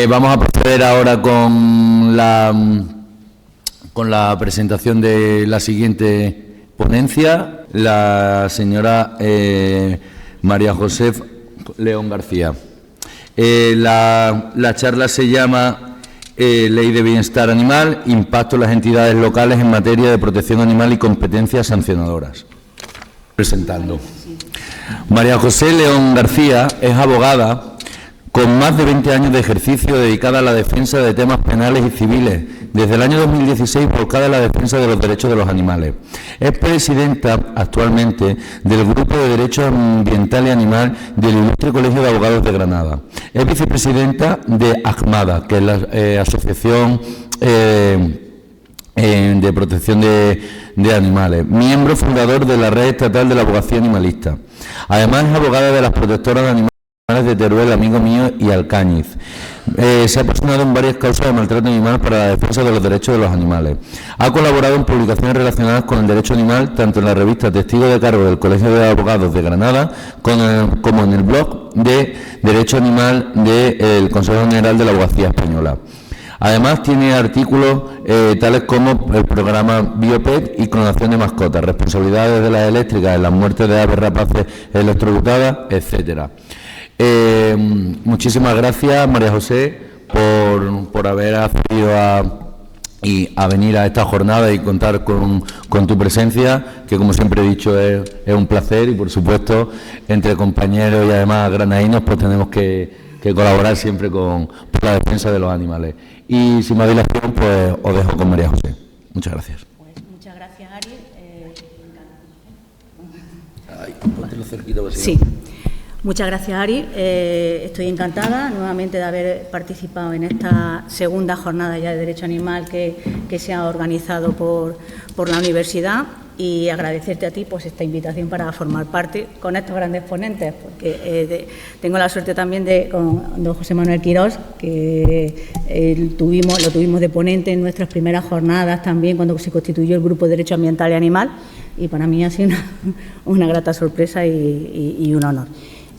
Vamos a proceder ahora con la presentación de la siguiente ponencia, la señora María José León García. La charla se llama Ley de Bienestar Animal, impacto en las entidades locales en materia de protección animal y competencias sancionadoras. Presentando. María José León García es abogada con más de 20 años de ejercicio dedicada a la defensa de temas penales y civiles, desde el año 2016 volcada a la defensa de los derechos de los animales. Es presidenta actualmente del Grupo de Derecho Ambiental y Animal del Ilustre Colegio de Abogados de Granada. Es vicepresidenta de ACMADA, que es la Asociación de Protección de Animales, miembro fundador de la Red Estatal de la Abogacía Animalista. Además es abogada de las protectoras de animales de Teruel, Amigo Mío y Alcañiz. Se ha personado en varias causas de maltrato animal para la defensa de los derechos de los animales. Ha colaborado en publicaciones relacionadas con el derecho animal, tanto en la revista Testigo de Cargo del Colegio de Abogados de Granada, como en el blog de Derecho Animal del Consejo General de la Abogacía Española. Además, tiene artículos tales como el programa Biopet y clonación de mascotas, responsabilidades de las eléctricas en las muertes de aves rapaces electrocutadas, etcétera. Muchísimas gracias, María José, por haber accedido a venir a esta jornada y contar con tu presencia, que como siempre he dicho es un placer, y por supuesto entre compañeros y además granadinos pues tenemos que colaborar siempre por la defensa de los animales. Y sin más dilación, pues os dejo con María José. Muchas gracias. Pues muchas gracias, Ari. Ay, póntelo cerquita, sí. Muchas gracias, Ari. Estoy encantada nuevamente de haber participado en esta segunda jornada ya de Derecho Animal que se ha organizado por la universidad, y agradecerte a ti pues esta invitación para formar parte con estos grandes ponentes, porque tengo la suerte también con don José Manuel Quirós, que lo tuvimos de ponente en nuestras primeras jornadas también cuando se constituyó el Grupo de Derecho Ambiental y Animal, y para mí ha sido una grata sorpresa y un honor.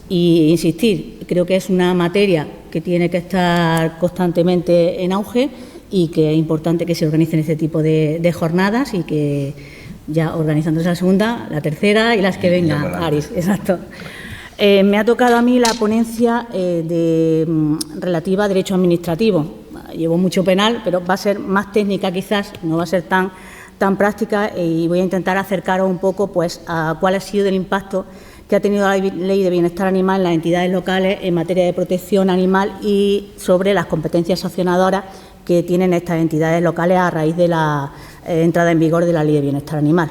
Y insistir, creo que es una materia que tiene que estar constantemente en auge y que es importante que se organicen este tipo de jornadas, y que ya organizándose la segunda, la tercera y las que vengan, Aris, exacto. Me ha tocado a mí la ponencia relativa a derecho administrativo. Llevo mucho penal, pero va a ser más técnica quizás, no va a ser tan práctica, y voy a intentar acercaros un poco pues a cuál ha sido el impacto que ha tenido la Ley de Bienestar Animal en las entidades locales en materia de protección animal y sobre las competencias sancionadoras que tienen estas entidades locales a raíz de la entrada en vigor de la Ley de Bienestar Animal.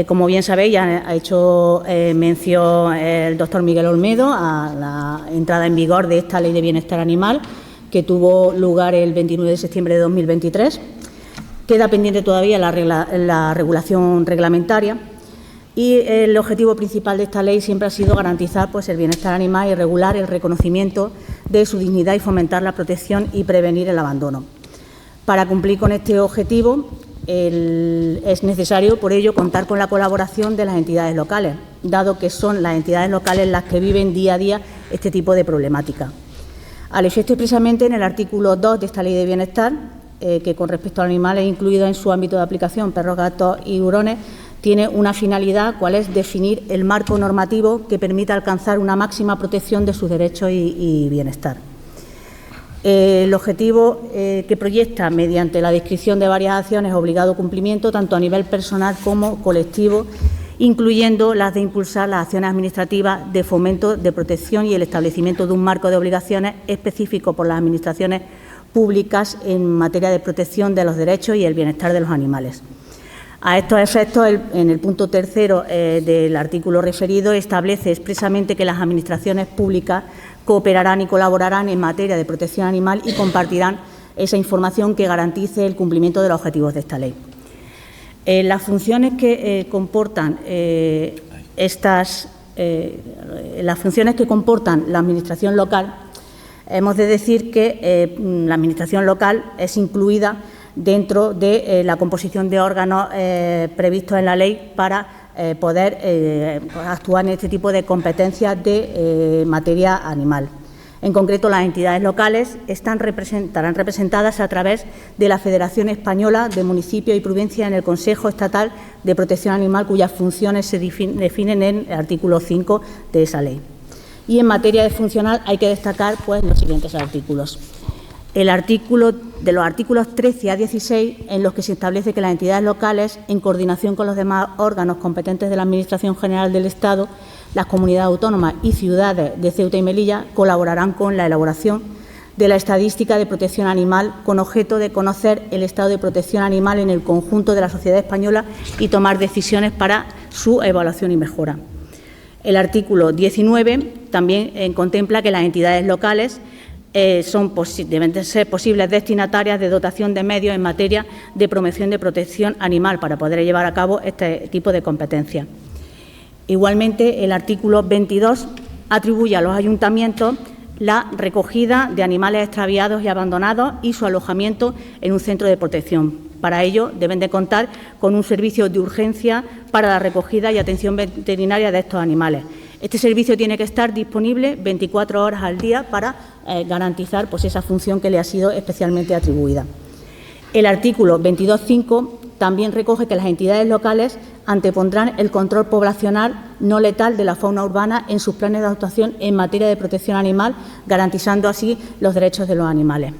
Como bien sabéis, ya ha hecho mención el doctor Miguel Olmedo a la entrada en vigor de esta Ley de Bienestar Animal, que tuvo lugar el 29 de septiembre de 2023. Queda pendiente todavía la regulación reglamentaria, y el objetivo principal de esta ley siempre ha sido garantizar pues el bienestar animal y regular el reconocimiento de su dignidad y fomentar la protección y prevenir el abandono. Para cumplir con este objetivo es necesario, por ello, contar con la colaboración de las entidades locales, dado que son las entidades locales las que viven día a día este tipo de problemática. Al efecto, expresamente en el artículo 2 de esta Ley de Bienestar, que con respecto a los animales incluidos en su ámbito de aplicación, perros, gatos y hurones, tiene una finalidad, cual es definir el marco normativo que permita alcanzar una máxima protección de sus derechos y bienestar. El objetivo que proyecta mediante la descripción de varias acciones obligado cumplimiento, tanto a nivel personal como colectivo, incluyendo las de impulsar las acciones administrativas de fomento de protección y el establecimiento de un marco de obligaciones específico por las administraciones públicas en materia de protección de los derechos y el bienestar de los animales. A estos efectos, en el punto tercero del artículo referido, establece expresamente que las administraciones públicas cooperarán y colaborarán en materia de protección animal y compartirán esa información que garantice el cumplimiento de los objetivos de esta ley. Las funciones que comportan la Administración local, hemos de decir que la Administración local es incluida dentro de la composición de órganos previstos en la ley para poder actuar en este tipo de competencias de materia animal. En concreto, las entidades locales estarán representadas a través de la Federación Española de Municipios y Provincias en el Consejo Estatal de Protección Animal, cuyas funciones se definen en el artículo 5 de esa ley. Y en materia de funcional hay que destacar pues, los siguientes artículos. De los artículos 13 a 16, en los que se establece que las entidades locales, en coordinación con los demás órganos competentes de la Administración General del Estado, las comunidades autónomas y ciudades de Ceuta y Melilla, colaborarán con la elaboración de la estadística de protección animal con objeto de conocer el estado de protección animal en el conjunto de la sociedad española y tomar decisiones para su evaluación y mejora. El artículo 19 también contempla que las entidades locales deben de ser posibles destinatarias de dotación de medios en materia de promoción de protección animal para poder llevar a cabo este tipo de competencias. Igualmente, el artículo 22 atribuye a los ayuntamientos la recogida de animales extraviados y abandonados y su alojamiento en un centro de protección. Para ello, deben de contar con un servicio de urgencia para la recogida y atención veterinaria de estos animales. Este servicio tiene que estar disponible 24 horas al día para garantizar pues, esa función que le ha sido especialmente atribuida. El artículo 22.5 también recoge que las entidades locales antepondrán el control poblacional no letal de la fauna urbana en sus planes de actuación en materia de protección animal, garantizando así los derechos de los animales.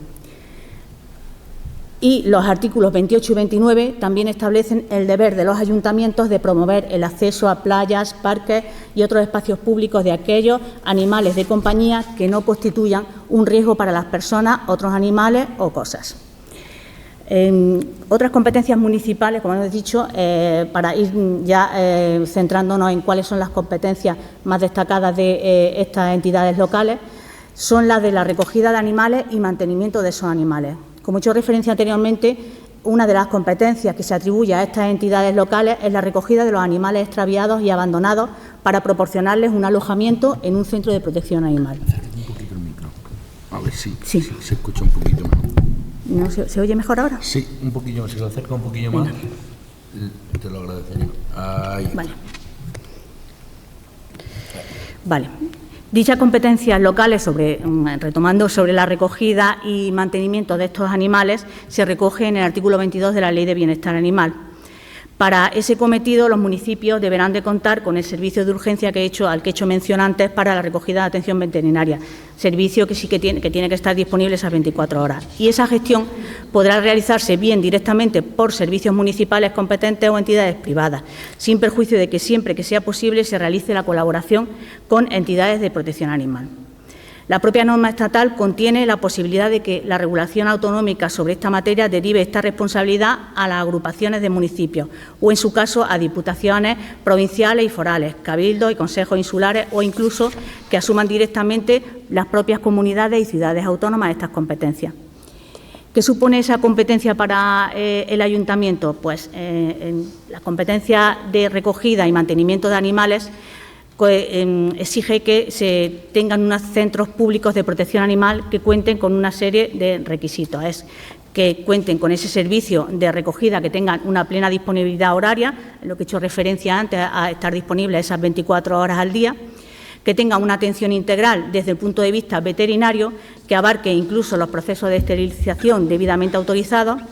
Y los artículos 28 y 29 también establecen el deber de los ayuntamientos de promover el acceso a playas, parques y otros espacios públicos de aquellos animales de compañía que no constituyan un riesgo para las personas, otros animales o cosas. Otras competencias municipales, como hemos dicho, para ir ya centrándonos en cuáles son las competencias más destacadas de estas entidades locales, son las de la recogida de animales y mantenimiento de esos animales. Como he hecho referencia anteriormente, una de las competencias que se atribuye a estas entidades locales es la recogida de los animales extraviados y abandonados para proporcionarles un alojamiento en un centro de protección animal. Un poquito el micro. A ver si se escucha un poquito mejor. ¿No se oye mejor ahora? Sí, un poquillo más. Si lo acerca un poquillo más, te lo agradecería. Ahí está. Vale. Dichas competencias locales, retomando sobre la recogida y mantenimiento de estos animales, se recoge en el artículo 22 de la Ley de Bienestar Animal. Para ese cometido, los municipios deberán de contar con el servicio de urgencia al que he hecho mención antes para la recogida de atención veterinaria, servicio que sí que tiene que estar disponible esas 24 horas. Y esa gestión podrá realizarse bien directamente por servicios municipales competentes o entidades privadas, sin perjuicio de que siempre que sea posible se realice la colaboración con entidades de protección animal. La propia norma estatal contiene la posibilidad de que la regulación autonómica sobre esta materia derive esta responsabilidad a las agrupaciones de municipios o, en su caso, a diputaciones provinciales y forales, cabildos y consejos insulares o incluso que asuman directamente las propias comunidades y ciudades autónomas estas competencias. ¿Qué supone esa competencia para el ayuntamiento? Pues la competencia de recogida y mantenimiento de animales exige que se tengan unos centros públicos de protección animal que cuenten con una serie de requisitos. Es que cuenten con ese servicio de recogida, que tengan una plena disponibilidad horaria, en lo que he hecho referencia antes a estar disponibles esas 24 horas al día, que tengan una atención integral desde el punto de vista veterinario, que abarque incluso los procesos de esterilización debidamente autorizados,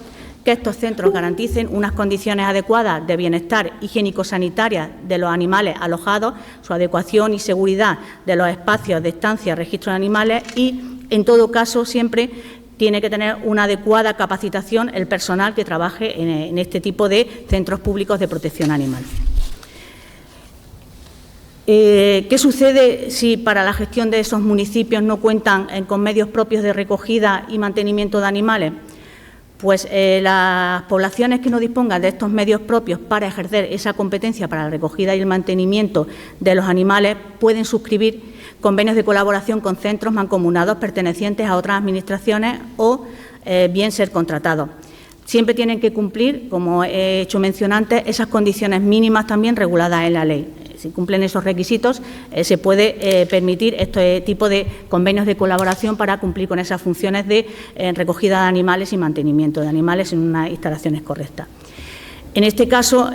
que estos centros garanticen unas condiciones adecuadas de bienestar higiénico-sanitarias de los animales alojados, su adecuación y seguridad de los espacios de estancia, registro de animales y, en todo caso, siempre tiene que tener una adecuada capacitación el personal que trabaje en este tipo de centros públicos de protección animal. ¿Qué sucede si para la gestión de esos municipios no cuentan con medios propios de recogida y mantenimiento de animales? Pues las poblaciones que no dispongan de estos medios propios para ejercer esa competencia para la recogida y el mantenimiento de los animales pueden suscribir convenios de colaboración con centros mancomunados pertenecientes a otras administraciones o bien ser contratados. Siempre tienen que cumplir, como he hecho mención antes, esas condiciones mínimas también reguladas en la ley. Si cumplen esos requisitos, se puede permitir este tipo de convenios de colaboración para cumplir con esas funciones de recogida de animales y mantenimiento de animales en unas instalaciones correctas. En este caso,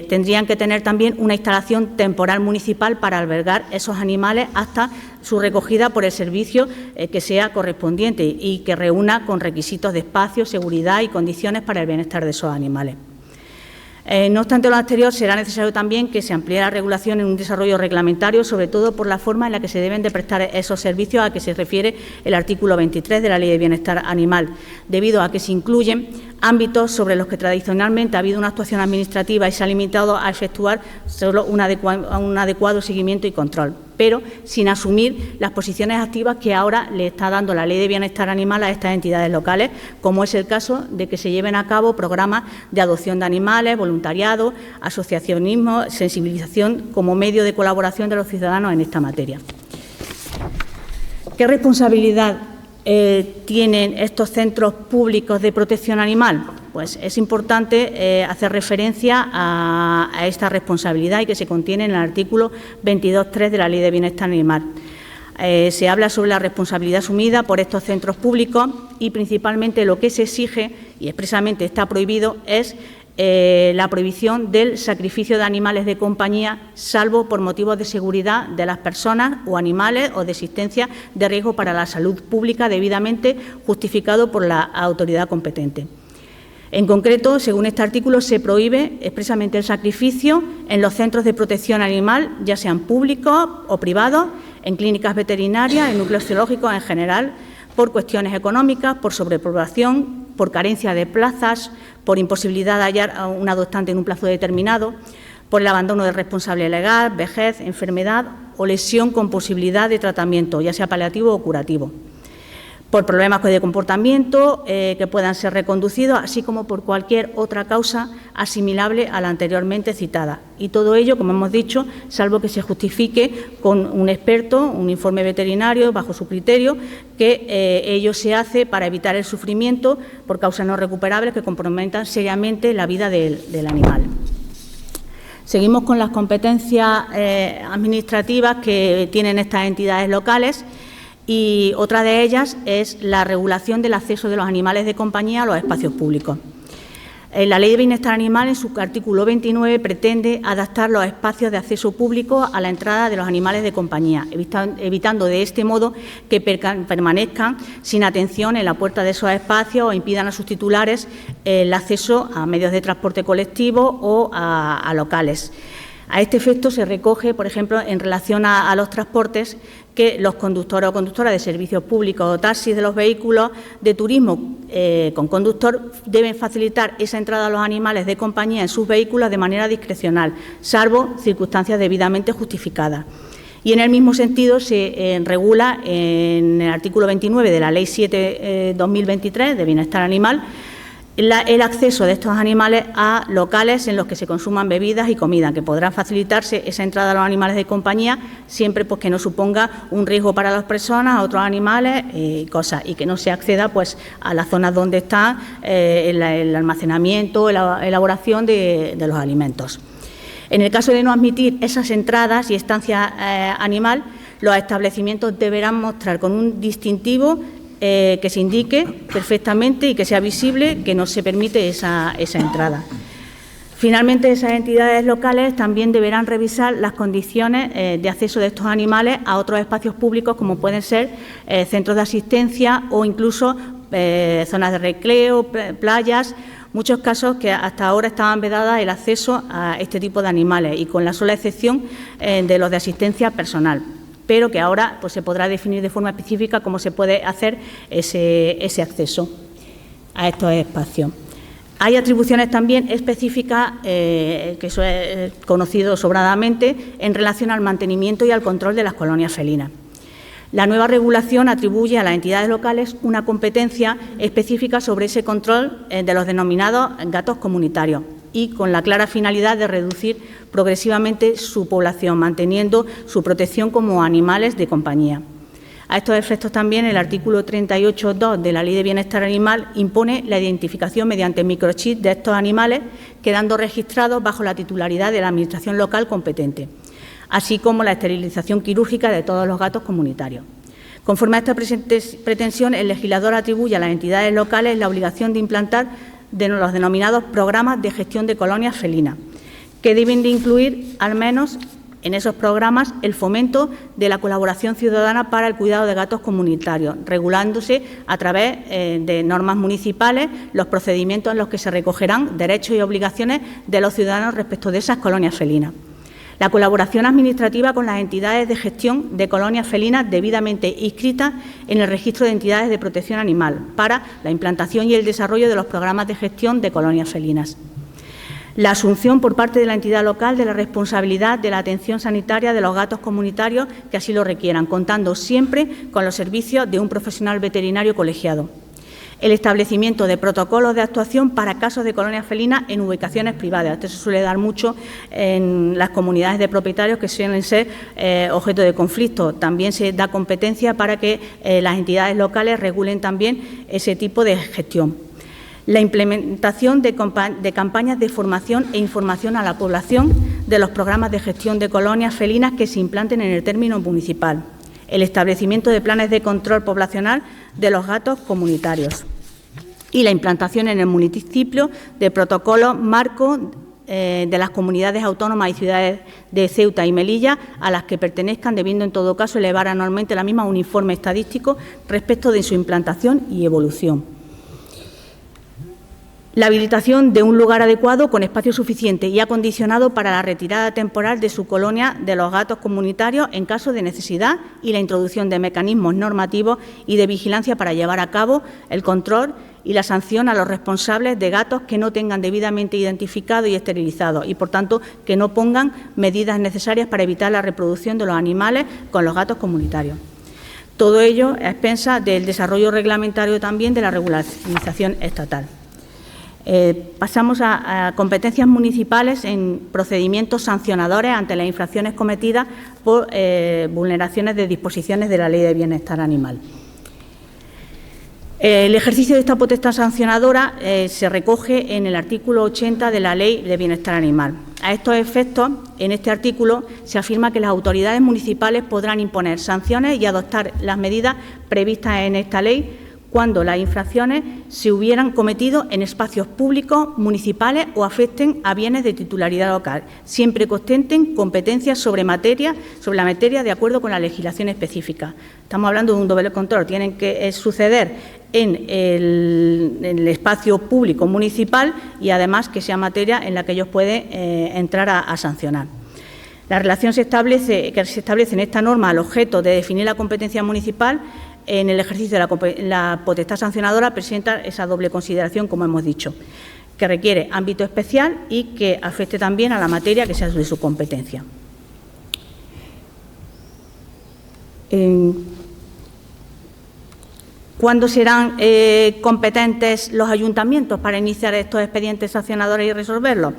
tendrían que tener también una instalación temporal municipal para albergar esos animales hasta su recogida por el servicio que sea correspondiente y que reúna con requisitos de espacio, seguridad y condiciones para el bienestar de esos animales. No obstante lo anterior, será necesario también que se amplíe la regulación en un desarrollo reglamentario, sobre todo por la forma en la que se deben de prestar esos servicios a que se refiere el artículo 23 de la Ley de Bienestar Animal, debido a que se incluyen ámbitos sobre los que tradicionalmente ha habido una actuación administrativa y se ha limitado a efectuar solo un adecuado seguimiento y control, pero sin asumir las posiciones activas que ahora le está dando la Ley de Bienestar Animal a estas entidades locales, como es el caso de que se lleven a cabo programas de adopción de animales, voluntariado, asociacionismo, sensibilización como medio de colaboración de los ciudadanos en esta materia. ¿Qué responsabilidad tienen estos centros públicos de protección animal? Pues es importante hacer referencia a esta responsabilidad y que se contiene en el artículo 22.3 de la Ley de Bienestar Animal. Se habla sobre la responsabilidad asumida por estos centros públicos y principalmente lo que se exige, y expresamente está prohibido, es la prohibición del sacrificio de animales de compañía, salvo por motivos de seguridad de las personas o animales o de existencia de riesgo para la salud pública debidamente justificado por la autoridad competente. En concreto, según este artículo, se prohíbe expresamente el sacrificio en los centros de protección animal, ya sean públicos o privados, en clínicas veterinarias, en núcleos zoológicos en general, por cuestiones económicas, por sobrepoblación, por carencia de plazas, por imposibilidad de hallar a un adoptante en un plazo determinado, por el abandono del responsable legal, vejez, enfermedad o lesión con posibilidad de tratamiento, ya sea paliativo o curativo, por problemas de comportamiento que puedan ser reconducidos, así como por cualquier otra causa asimilable a la anteriormente citada. Y todo ello, como hemos dicho, salvo que se justifique con un experto, un informe veterinario, bajo su criterio, que ello se hace para evitar el sufrimiento por causas no recuperables que comprometan seriamente la vida del animal. Seguimos con las competencias administrativas que tienen estas entidades locales. Y otra de ellas es la regulación del acceso de los animales de compañía a los espacios públicos. La Ley de Bienestar Animal, en su artículo 29, pretende adaptar los espacios de acceso público a la entrada de los animales de compañía, evitando de este modo que permanezcan sin atención en la puerta de esos espacios o impidan a sus titulares el acceso a medios de transporte colectivo o a locales. A este efecto se recoge, por ejemplo, en relación a los transportes, que los conductores o conductoras de servicios públicos o taxis de los vehículos de turismo con conductor deben facilitar esa entrada a los animales de compañía en sus vehículos de manera discrecional, salvo circunstancias debidamente justificadas. Y en el mismo sentido se regula en el artículo 29 de la Ley 7/2023 de Bienestar Animal el acceso de estos animales a locales en los que se consuman bebidas y comida, que podrán facilitarse esa entrada a los animales de compañía siempre pues, que no suponga un riesgo para las personas, a otros animales y cosas, y que no se acceda pues, a las zonas donde está el almacenamiento, la elaboración de los alimentos. En el caso de no admitir esas entradas y estancia animal, los establecimientos deberán mostrar con un distintivo que se indique perfectamente y que sea visible que no se permite esa entrada. Finalmente, esas entidades locales también deberán revisar las condiciones de acceso de estos animales a otros espacios públicos, como pueden ser centros de asistencia o incluso zonas de recreo, playas, muchos casos que hasta ahora estaban vedadas el acceso a este tipo de animales y con la sola excepción de los de asistencia personal, pero que ahora pues, se podrá definir de forma específica cómo se puede hacer ese acceso a estos espacios. Hay atribuciones también específicas, que eso es conocido sobradamente, en relación al mantenimiento y al control de las colonias felinas. La nueva regulación atribuye a las entidades locales una competencia específica sobre ese control de los denominados gatos comunitarios y con la clara finalidad de reducir progresivamente su población, manteniendo su protección como animales de compañía. A estos efectos también el artículo 38.2 de la Ley de Bienestar Animal impone la identificación mediante microchip de estos animales, quedando registrados bajo la titularidad de la Administración local competente, así como la esterilización quirúrgica de todos los gatos comunitarios. Conforme a esta pretensión, el legislador atribuye a las entidades locales la obligación de implantar de los denominados programas de gestión de colonias felinas, que deben de incluir, al menos en esos programas, el fomento de la colaboración ciudadana para el cuidado de gatos comunitarios, regulándose a través de normas municipales los procedimientos en los que se recogerán derechos y obligaciones de los ciudadanos respecto de esas colonias felinas. La colaboración administrativa con las entidades de gestión de colonias felinas debidamente inscritas en el registro de entidades de protección animal para la implantación y el desarrollo de los programas de gestión de colonias felinas. La asunción por parte de la entidad local de la responsabilidad de la atención sanitaria de los gatos comunitarios que así lo requieran, contando siempre con los servicios de un profesional veterinario colegiado. El establecimiento de protocolos de actuación para casos de colonias felinas en ubicaciones privadas. Esto se suele dar mucho en las comunidades de propietarios que suelen ser objeto de conflicto. También se da competencia para que las entidades locales regulen también ese tipo de gestión. La implementación de campañas de formación e información a la población de los programas de gestión de colonias felinas que se implanten en el término municipal. El establecimiento de planes de control poblacional de los gatos comunitarios y la implantación en el municipio de protocolos marco de las comunidades autónomas y ciudades de Ceuta y Melilla a las que pertenezcan, debiendo en todo caso elevar anualmente la misma un informe estadístico respecto de su implantación y evolución. La habilitación de un lugar adecuado con espacio suficiente y acondicionado para la retirada temporal de su colonia de los gatos comunitarios en caso de necesidad y la introducción de mecanismos normativos y de vigilancia para llevar a cabo el control y la sanción a los responsables de gatos que no tengan debidamente identificados y esterilizados y, por tanto, que no pongan medidas necesarias para evitar la reproducción de los animales con los gatos comunitarios. Todo ello a expensas del desarrollo reglamentario también de la regularización estatal. Pasamos a competencias municipales en procedimientos sancionadores ante las infracciones cometidas por vulneraciones de disposiciones de la Ley de Bienestar Animal. El ejercicio de esta potestad sancionadora se recoge en el artículo 80 de la Ley de Bienestar Animal. A estos efectos, en este artículo se afirma que las autoridades municipales podrán imponer sanciones y adoptar las medidas previstas en esta ley cuando las infracciones se hubieran cometido en espacios públicos, municipales o afecten a bienes de titularidad local, siempre que ostenten competencias sobre la materia de acuerdo con la legislación específica. Estamos hablando de un doble control, tienen que suceder en el espacio público municipal y además que sea materia en la que ellos pueden entrar a sancionar. La relación que se establece en esta norma al objeto de definir la competencia municipal en el ejercicio de la potestad sancionadora presenta esa doble consideración, como hemos dicho, que requiere ámbito especial y que afecte también a la materia que sea de su competencia. ¿Cuándo serán competentes los ayuntamientos para iniciar estos expedientes sancionadores y resolverlos?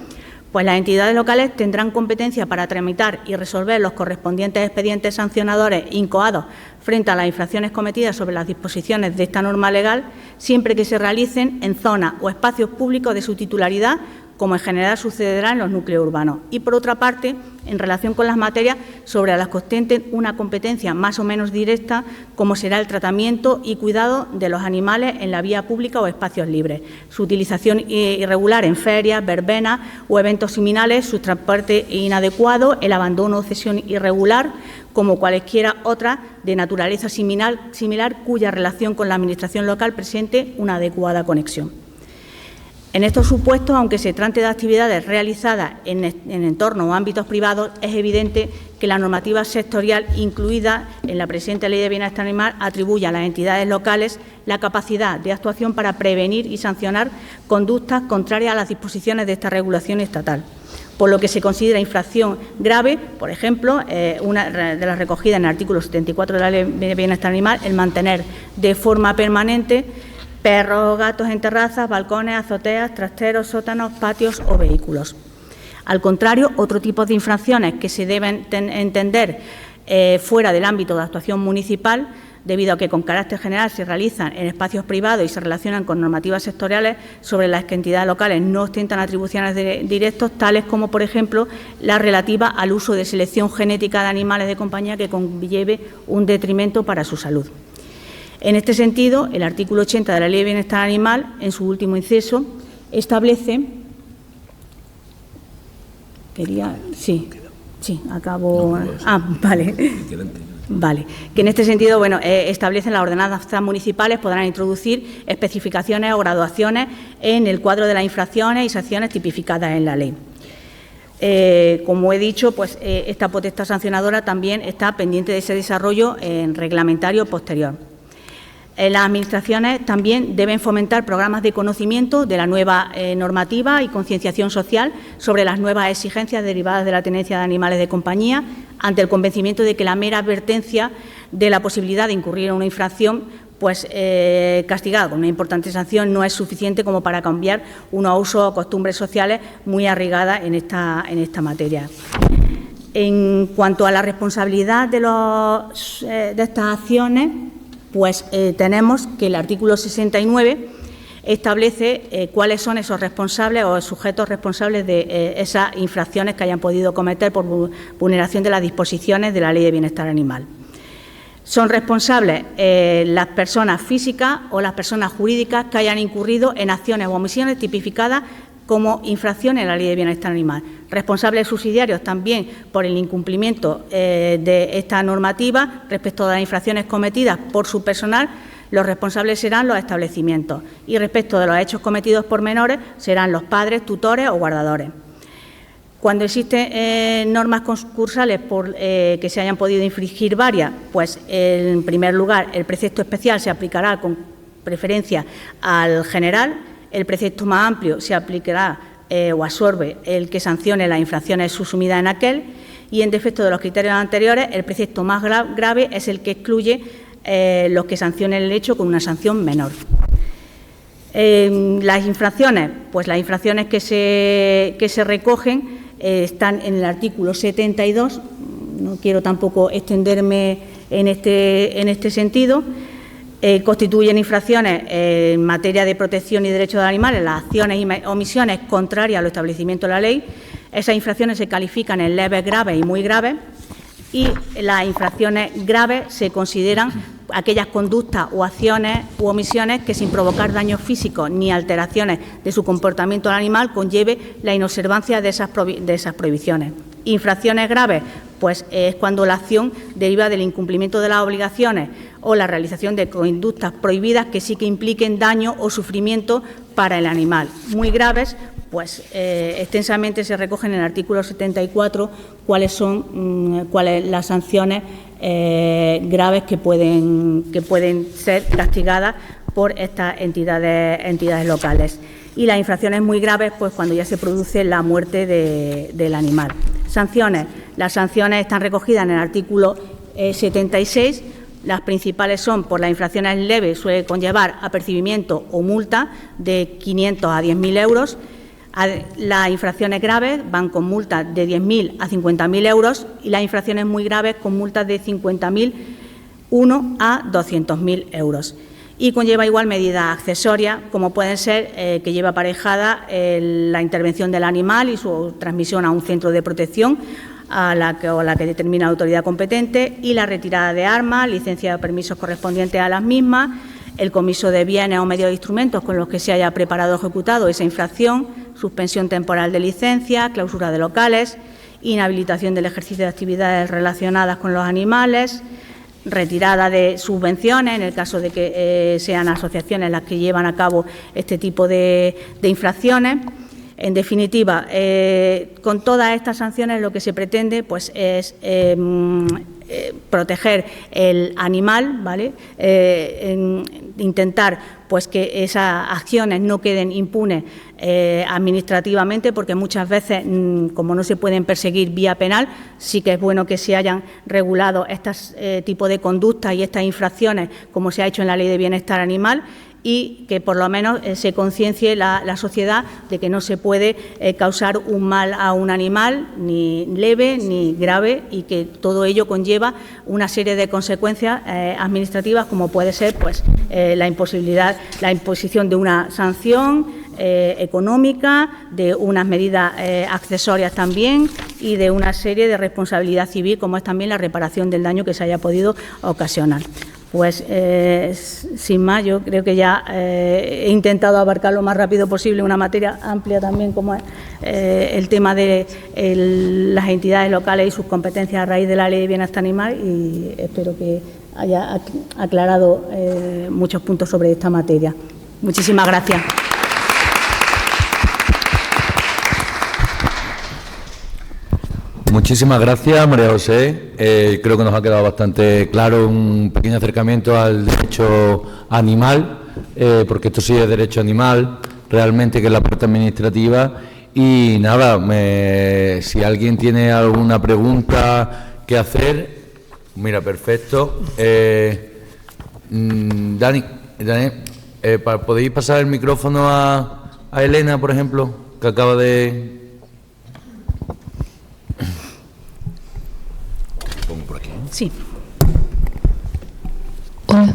Pues las entidades locales tendrán competencia para tramitar y resolver los correspondientes expedientes sancionadores incoados frente a las infracciones cometidas sobre las disposiciones de esta norma legal, siempre que se realicen en zonas o espacios públicos de su titularidad, como en general sucederá en los núcleos urbanos. Y, por otra parte, en relación con las materias sobre las que ostenten una competencia más o menos directa, como será el tratamiento y cuidado de los animales en la vía pública o espacios libres, su utilización irregular en ferias, verbenas o eventos similares, su transporte inadecuado, el abandono o cesión irregular, como cualesquiera otras de naturaleza similar cuya relación con la Administración local presente una adecuada conexión. En estos supuestos, aunque se trate de actividades realizadas en entornos o ámbitos privados, es evidente que la normativa sectorial incluida en la presente Ley de Bienestar Animal atribuye a las entidades locales la capacidad de actuación para prevenir y sancionar conductas contrarias a las disposiciones de esta regulación estatal, por lo que se considera infracción grave, por ejemplo, una de las recogidas en el artículo 74 de la Ley de Bienestar Animal, el mantener de forma permanente perros o gatos en terrazas, balcones, azoteas, trasteros, sótanos, patios o vehículos. Al contrario, otro tipo de infracciones que se deben entender fuera del ámbito de actuación municipal, debido a que con carácter general se realizan en espacios privados y se relacionan con normativas sectoriales sobre las que entidades locales no ostentan atribuciones directas, tales como, por ejemplo, la relativa al uso de selección genética de animales de compañía que conlleve un detrimento para su salud. En este sentido, el artículo 80 de la Ley de Bienestar Animal, en su último inciso, establece, Vale, que en este sentido, bueno, establecen las ordenanzas municipales, podrán introducir especificaciones o graduaciones en el cuadro de las infracciones y sanciones tipificadas en la ley. Como he dicho, pues esta potestad sancionadora también está pendiente de ese desarrollo en reglamentario posterior. Las administraciones también deben fomentar programas de conocimiento de la nueva normativa y concienciación social sobre las nuevas exigencias derivadas de la tenencia de animales de compañía, ante el convencimiento de que la mera advertencia de la posibilidad de incurrir en una infracción, pues castigada con una importante sanción, no es suficiente como para cambiar unos usos o costumbres sociales muy arraigadas en esta materia. En cuanto a la responsabilidad de estas acciones, pues tenemos que el artículo 69 establece cuáles son esos responsables o sujetos responsables de esas infracciones que hayan podido cometer por vulneración de las disposiciones de la Ley de Bienestar Animal. Son responsables las personas físicas o las personas jurídicas que hayan incurrido en acciones o omisiones tipificadas como infracción en la Ley de Bienestar Animal. Responsables subsidiarios también por el incumplimiento de esta normativa respecto a las infracciones cometidas por su personal. Los responsables serán los establecimientos y respecto de los hechos cometidos por menores serán los padres, tutores o guardadores. Cuando existen normas concursales que se hayan podido infringir varias, pues en primer lugar el precepto especial se aplicará con preferencia al general. El precepto más amplio se aplicará o absorbe el que sancione las infracciones subsumidas en aquel, y en defecto de los criterios anteriores, el precepto más grave es el que excluye los que sancionen el hecho con una sanción menor. Las infracciones, pues las infracciones que se recogen están en el artículo 72, no quiero tampoco extenderme en este sentido. Constituyen infracciones en materia de protección y derechos de animales las acciones y omisiones contrarias a los establecimientos de la ley. Esas infracciones se califican en leves, graves y muy graves, y las infracciones graves se consideran aquellas conductas o acciones u omisiones que, sin provocar daños físicos ni alteraciones de su comportamiento al animal, conlleve la inobservancia de esas prohibiciones. Infracciones graves, pues es cuando la acción deriva del incumplimiento de las obligaciones o la realización de conductas prohibidas que sí que impliquen daño o sufrimiento para el animal. Muy graves, pues extensamente se recogen en el artículo 74 cuáles son las sanciones graves que pueden ser castigadas por estas entidades locales. Y las infracciones muy graves, pues cuando ya se produce la muerte del animal. Sanciones. Las sanciones están recogidas en el artículo 76. Las principales son, por las infracciones leves, suele conllevar apercibimiento o multa de 500 a 10.000 euros. Las infracciones graves van con multas de 10.000 a 50.000 euros y las infracciones muy graves con multas de 50.000 a 200.000 euros. Y conlleva igual medidas accesorias, como pueden ser que lleva aparejada la intervención del animal y su transmisión a un centro de protección a la que determina la autoridad competente, y la retirada de armas, licencia o permisos correspondientes a las mismas, el comiso de bienes o medios de instrumentos con los que se haya preparado o ejecutado esa infracción, suspensión temporal de licencia, clausura de locales, inhabilitación del ejercicio de actividades relacionadas con los animales, retirada de subvenciones en el caso de que sean asociaciones las que llevan a cabo este tipo de infracciones. En definitiva, con todas estas sanciones lo que se pretende, pues, es proteger el animal, ¿vale? Intentar, pues, que esas acciones no queden impunes administrativamente, porque muchas veces, como no se pueden perseguir vía penal, sí que es bueno que se hayan regulado este tipo de conductas y estas infracciones, como se ha hecho en la Ley de Bienestar Animal, y que por lo menos se conciencie la sociedad de que no se puede causar un mal a un animal, ni leve ni grave, y que todo ello conlleva una serie de consecuencias administrativas, como puede ser, pues, la imposición de una sanción económica, de unas medidas accesorias también, y de una serie de responsabilidad civil, como es también la reparación del daño que se haya podido ocasionar. Pues sin más, yo creo que ya he intentado abarcar lo más rápido posible una materia amplia también como es el tema de las entidades locales y sus competencias a raíz de la Ley de Bienestar Animal, y espero que haya aclarado muchos puntos sobre esta materia. Muchísimas gracias. Muchísimas gracias, María José. Creo que nos ha quedado bastante claro un pequeño acercamiento al derecho animal, porque esto sí es derecho animal, realmente, que es la parte administrativa. Y nada, si alguien tiene alguna pregunta que hacer, mira, perfecto. Dani, ¿podéis pasar el micrófono a Elena, por ejemplo, que acaba de... Sí. Hola.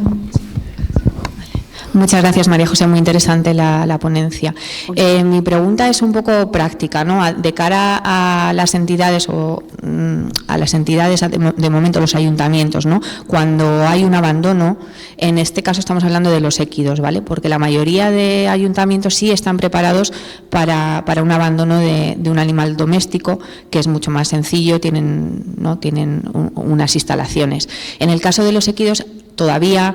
Muchas gracias, María José, muy interesante la ponencia. Mi pregunta es un poco práctica, ¿no? De cara a las entidades de momento los ayuntamientos, ¿no? Cuando hay un abandono, en este caso estamos hablando de los équidos, ¿vale? Porque la mayoría de ayuntamientos sí están preparados para un abandono de un animal doméstico, que es mucho más sencillo, tienen unas instalaciones. En el caso de los équidos, todavía,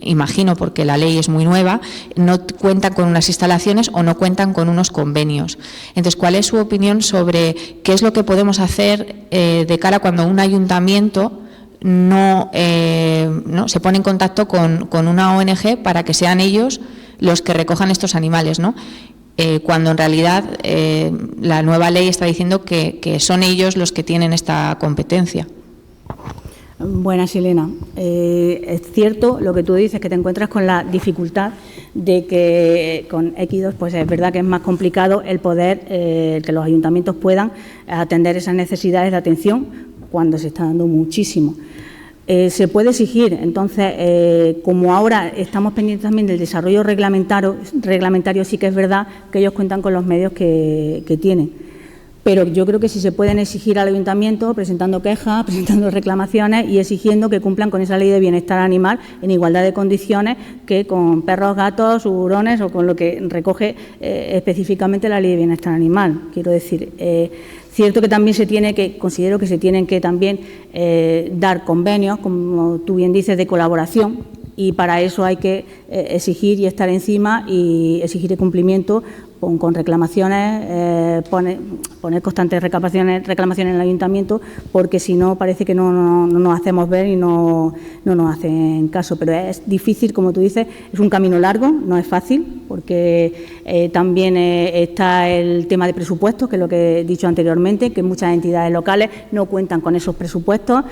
imagino, porque la ley es muy nueva, no cuentan con unas instalaciones o no cuentan con unos convenios. Entonces, ¿cuál es su opinión sobre qué es lo que podemos hacer de cara cuando un ayuntamiento no se pone en contacto con una ONG para que sean ellos los que recojan estos animales, ¿no? Cuando en realidad la nueva ley está diciendo que son ellos los que tienen esta competencia? Buenas, Elena. Es cierto lo que tú dices, que te encuentras con la dificultad de que con équidos, pues es verdad que es más complicado el poder que los ayuntamientos puedan atender esas necesidades de atención cuando se está dando muchísimo. Se puede exigir, entonces, como ahora estamos pendientes también del desarrollo reglamentario, sí que es verdad que ellos cuentan con los medios que tienen. Pero yo creo que sí se pueden exigir al ayuntamiento presentando quejas, presentando reclamaciones y exigiendo que cumplan con esa ley de bienestar animal en igualdad de condiciones que con perros, gatos, hurones o con lo que recoge específicamente la ley de bienestar animal. Quiero decir, cierto que también considero que se tienen que también dar convenios, como tú bien dices, de colaboración, y para eso hay que exigir y estar encima y exigir el cumplimiento con reclamaciones, poner constantes reclamaciones en el ayuntamiento, porque si no parece que no nos hacemos ver y no nos hacen caso. Pero es difícil, como tú dices, es un camino largo, no es fácil, porque también está el tema de presupuestos, que es lo que he dicho anteriormente, que muchas entidades locales no cuentan con esos presupuestos,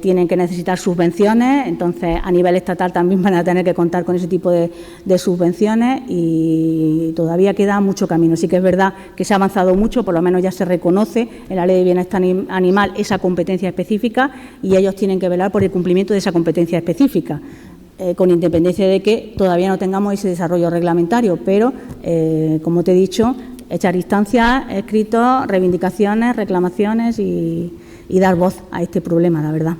tienen que necesitar subvenciones, entonces a nivel estatal también van a tener que contar con ese tipo de subvenciones y todavía queda mucho camino. Sí que es verdad que se ha avanzado mucho, por lo menos ya se reconoce en la Ley de Bienestar Animal esa competencia específica y ellos tienen que velar por el cumplimiento de esa competencia específica, con independencia de que todavía no tengamos ese desarrollo reglamentario, pero, como te he dicho, echar instancias, escritos, reivindicaciones, reclamaciones y dar voz a este problema, la verdad.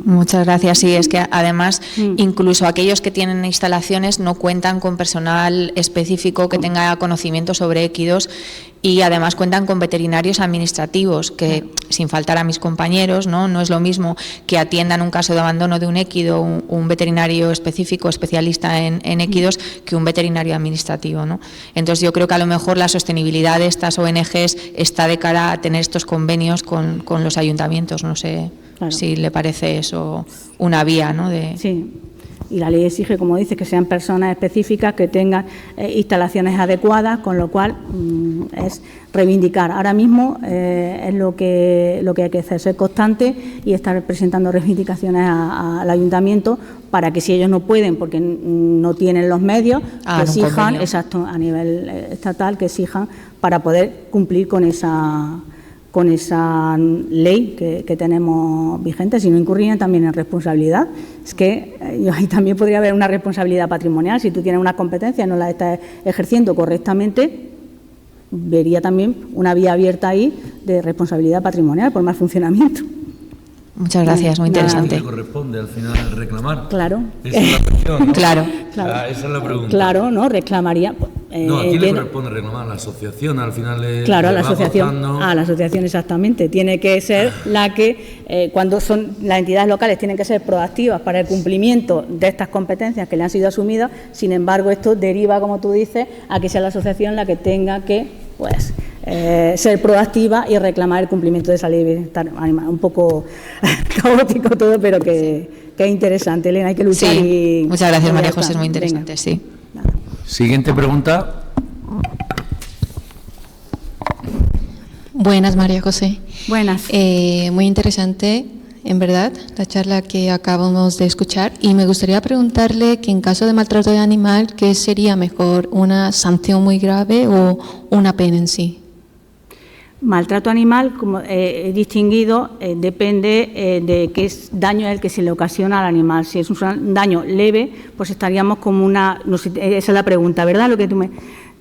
Muchas gracias. Sí, es que además incluso aquellos que tienen instalaciones no cuentan con personal específico que tenga conocimiento sobre équidos y además cuentan con veterinarios administrativos que, sin faltar a mis compañeros, no es lo mismo que atiendan un caso de abandono de un équido un veterinario específico, especialista en équidos, que un veterinario administrativo, ¿no? Entonces yo creo que a lo mejor la sostenibilidad de estas ONGs está de cara a tener estos convenios con los ayuntamientos, no sé. Claro. Si le parece eso una vía, ¿no? Sí, y la ley exige, como dice, que sean personas específicas, que tengan instalaciones adecuadas, con lo cual es reivindicar. Ahora mismo es lo que hay que hacer, ser constante y estar presentando reivindicaciones al ayuntamiento para que, si ellos no pueden, porque no tienen los medios, que exijan, exacto, a nivel estatal, que exijan para poder cumplir con esa ley que tenemos vigente, si no incurrían también en responsabilidad. Es que ahí también podría haber una responsabilidad patrimonial. Si tú tienes unas competencias y no las estás ejerciendo correctamente, vería también una vía abierta ahí de responsabilidad patrimonial por mal funcionamiento. Muchas gracias, muy interesante. ¿Qué corresponde al final reclamar? Claro. Esa es la cuestión, ¿no? Claro. Esa es la pregunta. Claro, ¿no? Reclamaría. No, ¿a quién le corresponde reclamar? ¿La asociación al final le Claro, a la va asociación. aportando? A la asociación, exactamente. Tiene que ser la que, cuando son las entidades locales, tienen que ser proactivas para el cumplimiento de estas competencias que le han sido asumidas. Sin embargo, esto deriva, como tú dices, a que sea la asociación la que tenga que, pues, ser proactiva y reclamar el cumplimiento de esa ley de bienestar animal. Un poco caótico todo, pero que es interesante, Elena, hay que luchar. Sí, muchas gracias, María José, está. es muy interesante, Venga. sí. Siguiente pregunta. Buenas, María José. Buenas. Muy interesante, en verdad, la charla que acabamos de escuchar. Y me gustaría preguntarle que en caso de maltrato de animal, ¿qué sería mejor, una sanción muy grave o una pena en sí? Maltrato animal, como he distinguido, depende de qué daño es el que se le ocasiona al animal. Si es un daño leve, pues estaríamos como una... No sé, esa es la pregunta, ¿verdad?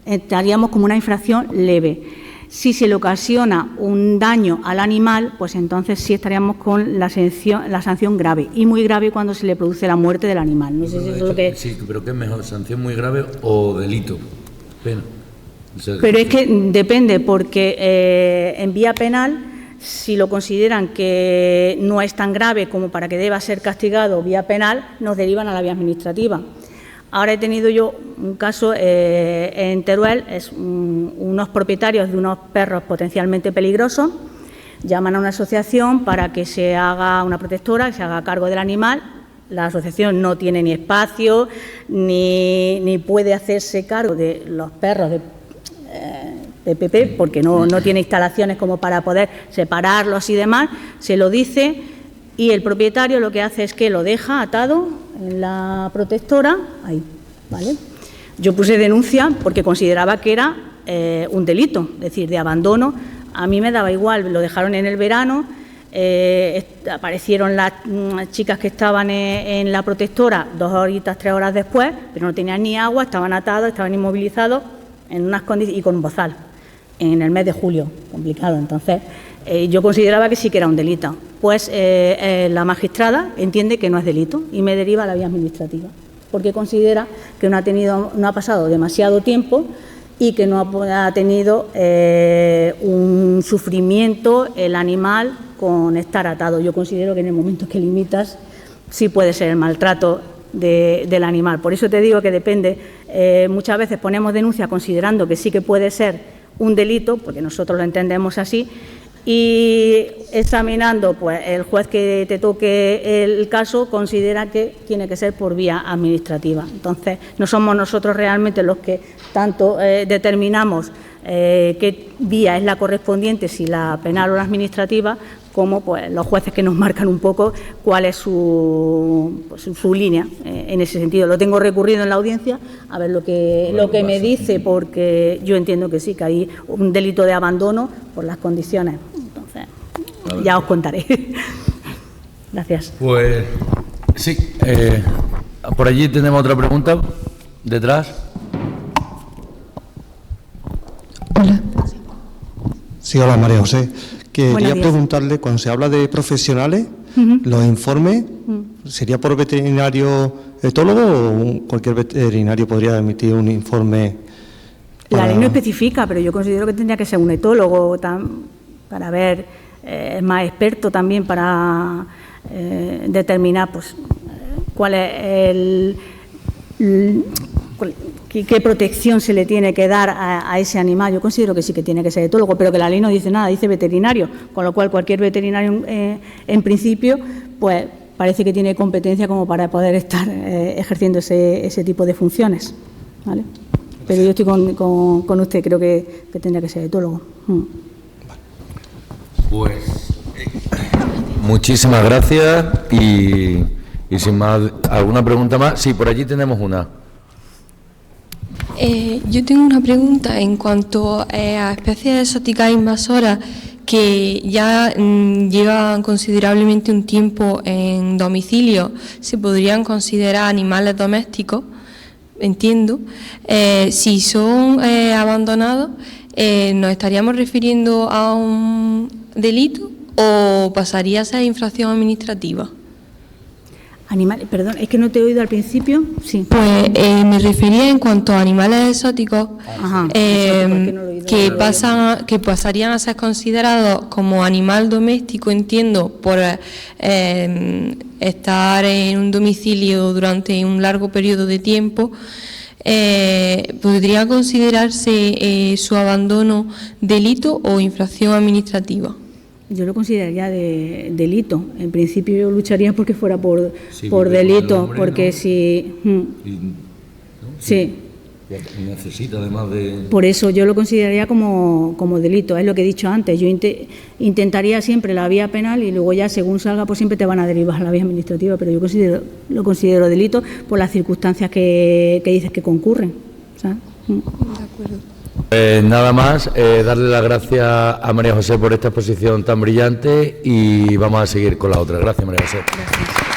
Estaríamos como una infracción leve. Si se le ocasiona un daño al animal, pues entonces sí estaríamos con la sanción grave. Y muy grave cuando se le produce la muerte del animal. No sé si eso es lo que... Sí, pero ¿qué es mejor? ¿Sanción muy grave o delito? Pena. O sea, Pero es que depende, porque en vía penal, si lo consideran que no es tan grave como para que deba ser castigado vía penal, nos derivan a la vía administrativa. Ahora he tenido yo un caso en Teruel, unos propietarios de unos perros potencialmente peligrosos llaman a una asociación para que se haga una protectora, que se haga cargo del animal. La asociación no tiene ni espacio ni puede hacerse cargo de los perros de PP, porque no tiene instalaciones como para poder separarlos y demás. Se lo dice y el propietario lo que hace es que lo deja atado en la protectora, ahí, ¿vale? Yo puse denuncia porque consideraba que era un delito, es decir, de abandono. A mí me daba igual, lo dejaron en el verano, aparecieron las chicas que estaban en la protectora 2 horitas, 3 horas después, pero no tenían ni agua, estaban atados, estaban inmovilizados en unas condiciones y con un bozal, en el mes de julio, complicado. Entonces, yo consideraba que sí que era un delito. Pues la magistrada entiende que no es delito y me deriva a la vía administrativa, porque considera que no ha pasado demasiado tiempo y que no ha tenido un sufrimiento el animal con estar atado. Yo considero que en el momento que limitas sí puede ser el maltrato del animal. Por eso te digo que depende. Muchas veces ponemos denuncia considerando que sí que puede ser un delito, porque nosotros lo entendemos así, y examinando, pues el juez que te toque el caso considera que tiene que ser por vía administrativa. Entonces, no somos nosotros realmente los que tanto determinamos qué vía es la correspondiente, si la penal o la administrativa, como pues los jueces que nos marcan un poco cuál es su línea en ese sentido. Lo tengo recurrido en la audiencia a ver lo que me dice, porque yo entiendo que sí, que hay un delito de abandono por las condiciones. Entonces, ya os contaré. Gracias. Pues sí, por allí tenemos otra pregunta, detrás. Hola. Sí, hola María José. Quería Buenos días. preguntarle, cuando se habla de profesionales, los informes, ¿sería por veterinario etólogo o cualquier veterinario podría emitir un informe? La ley no especifica, pero yo considero que tendría que ser un etólogo para ver, es más experto también para determinar pues cuál es qué protección se le tiene que dar a ese animal. Yo considero que sí que tiene que ser etólogo, pero que la ley no dice nada, dice veterinario, con lo cual cualquier veterinario en principio pues parece que tiene competencia como para poder estar ejerciendo ese tipo de funciones, ¿vale? Pero yo estoy con usted, creo que tendría que ser etólogo. Pues muchísimas gracias y sin más, ¿alguna pregunta más? Sí, por allí tenemos una. Yo tengo una pregunta en cuanto a especies exóticas invasoras que ya llevan considerablemente un tiempo en domicilio. ¿Se podrían considerar animales domésticos? Entiendo. Si son abandonados, ¿nos estaríamos refiriendo a un delito o pasaría a ser infracción administrativa? Perdón, es que no te he oído al principio. Sí. Pues me refería en cuanto a animales exóticos. Ajá, Que pasarían a ser considerados como animal doméstico, entiendo, por estar en un domicilio durante un largo periodo de tiempo. ¿Podría considerarse su abandono delito o infracción administrativa? Yo lo consideraría de delito. En principio yo lucharía porque fuera por porque delito, hombre, porque ¿no? si... Sí. Necesita además de... Por eso yo lo consideraría como delito, es lo que he dicho antes. Yo intentaría siempre la vía penal y luego ya según salga pues siempre te van a derivar a la vía administrativa, pero yo lo considero delito por las circunstancias que dices que concurren. ¿Sabes? De acuerdo. Nada más, darle las gracias a María José por esta exposición tan brillante y vamos a seguir con la otra. Gracias, María José. Gracias.